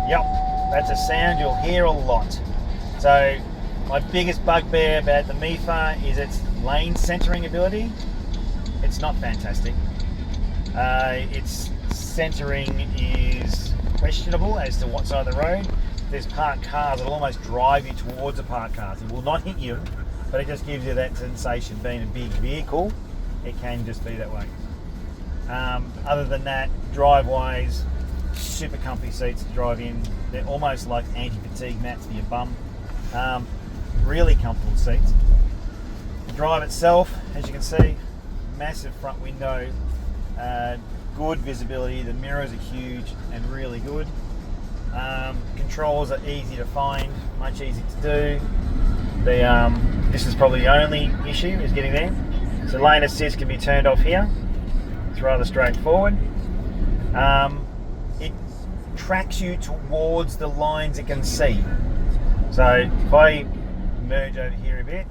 Yep, that's a sound you'll hear a lot. So my biggest bugbear about the Mifa is its lane centering ability. It's not fantastic. Its centering is questionable as to what side of the road. If there's parked cars, it'll almost drive you towards the parked cars. It will not hit you, but it just gives you that sensation. Being a big vehicle, it can just be that way. Other than that, drive-wise, super comfy seats to drive in. They're almost like anti-fatigue mats for your bum. Really comfortable seats. The drive itself, as you can see, massive front window, good visibility. The mirrors are huge and really good. Controls are easy to find, much easy to do. This is probably the only issue, is getting there. So lane assist can be turned off here. It's rather straightforward. It tracks you towards the lines it can see. So if I merge over here a bit,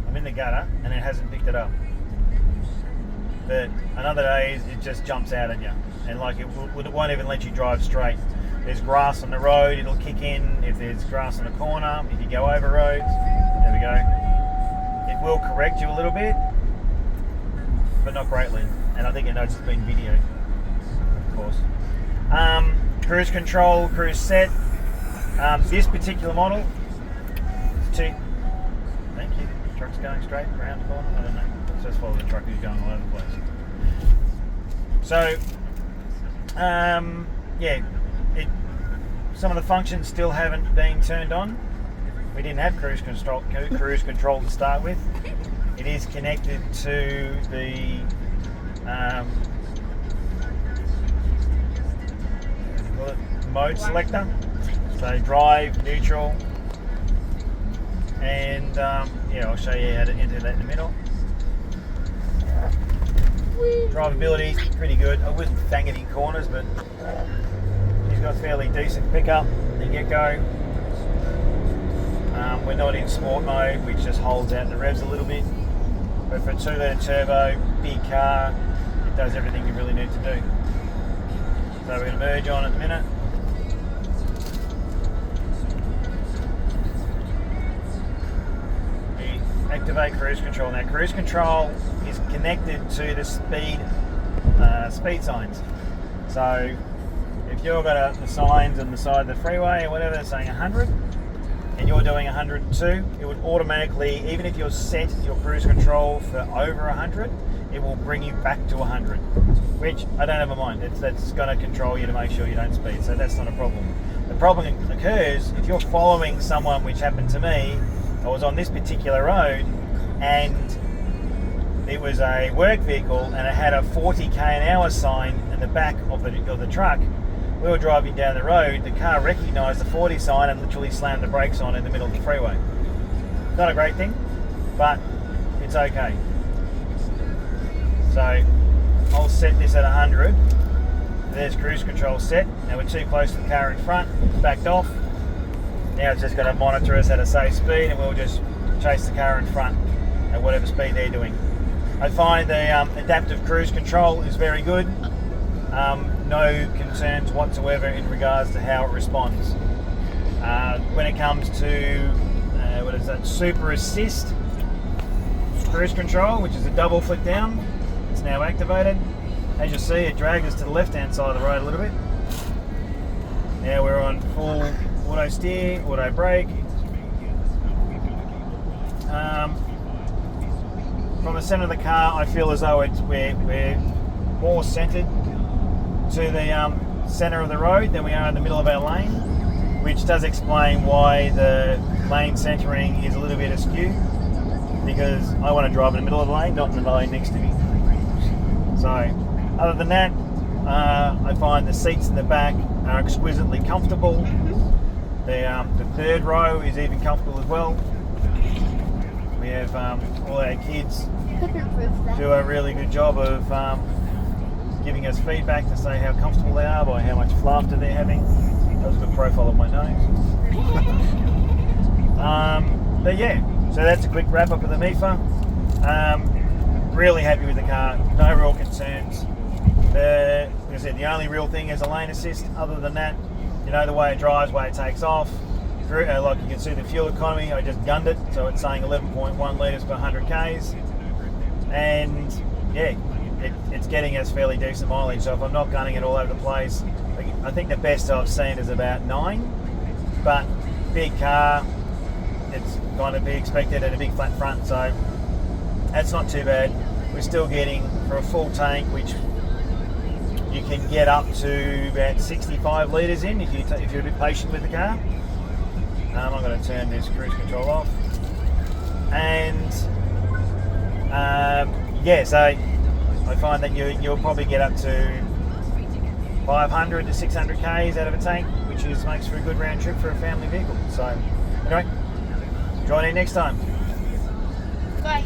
I'm in the gutter and it hasn't picked it up. But another days it just jumps out at you, and like it won't even let you drive straight. There's grass on the road, it'll kick in. If there's grass on the corner, if you go over roads, there we go. It will correct you a little bit, but not greatly. And I think it knows it's been videoed, of course. Cruise control, cruise set. This particular model, thank you. The truck's going straight around the corner. I don't know. Let's just follow the truck who's going all over the place. So, yeah, some of the functions still haven't been turned on. We didn't have cruise control to start with. It is connected to the mode selector. So drive, neutral, and yeah, I'll show you how to enter that in the middle. Drivability is pretty good. I wouldn't bang it in corners, but he's got fairly decent pickup and get-go. We're not in sport mode, which just holds out the revs a little bit. But for a 2-litre turbo, big car, it does everything you really need to do. So we're going to merge on in a minute. Activate cruise control. Now cruise control is connected to the speed signs. So if you've got the signs on the side of the freeway or whatever saying 100 and you're doing 102, it would automatically, even if you're set your cruise control for over 100, it will bring you back to 100, which I don't have in mind. That's going to control you to make sure you don't speed, so that's not a problem. The problem occurs if you're following someone, which happened to me. I was on this particular road and it was a work vehicle and it had a 40k an hour sign in the back of the truck. We were driving down the road, the car recognised the 40 sign and literally slammed the brakes on in the middle of the freeway. Not a great thing, but it's okay. So I'll set this at 100. There's cruise control set. Now we're too close to the car in front, it's backed off. Now it's just going to monitor us at a safe speed and we'll just chase the car in front at whatever speed they're doing. I find the adaptive cruise control is very good. No concerns whatsoever in regards to how it responds. When it comes to Super Assist cruise control, which is a double flick down, it's now activated. As you see, it drags us to the left-hand side of the road a little bit. Now we're on full auto steer, auto brake. From the centre of the car, I feel as though we're more centred to the centre of the road than we are in the middle of our lane, which does explain why the lane centering is a little bit askew, because I want to drive in the middle of the lane, not in the lane next to me. So, other than that, I find the seats in the back are exquisitely comfortable. The third row is even comfortable as well. We have all our kids do a really good job of giving us feedback to say how comfortable they are by how much laughter they're having. That was a good profile of my nose. But yeah, so that's a quick wrap up of the Mifa. Really happy with the car, no real concerns. Like I said, the only real thing is a lane assist. Other than that, You know the way it drives, way it takes off. Like you can see the fuel economy, I just gunned it, so it's saying 11.1 litres per 100 Ks. And yeah, it's getting us fairly decent mileage. So if I'm not gunning it all over the place, I think the best I've seen is about 9. But big car, it's kind of be expected at a big flat front, so that's not too bad. We're still getting, for a full tank, which you can get up to about 65 litres in if you're a bit patient with the car. I'm going to turn this cruise control off. And yeah, so I find that you'll probably get up to 500 to 600 Ks out of a tank, which makes for a good round trip for a family vehicle. So anyway, join in next time. Bye.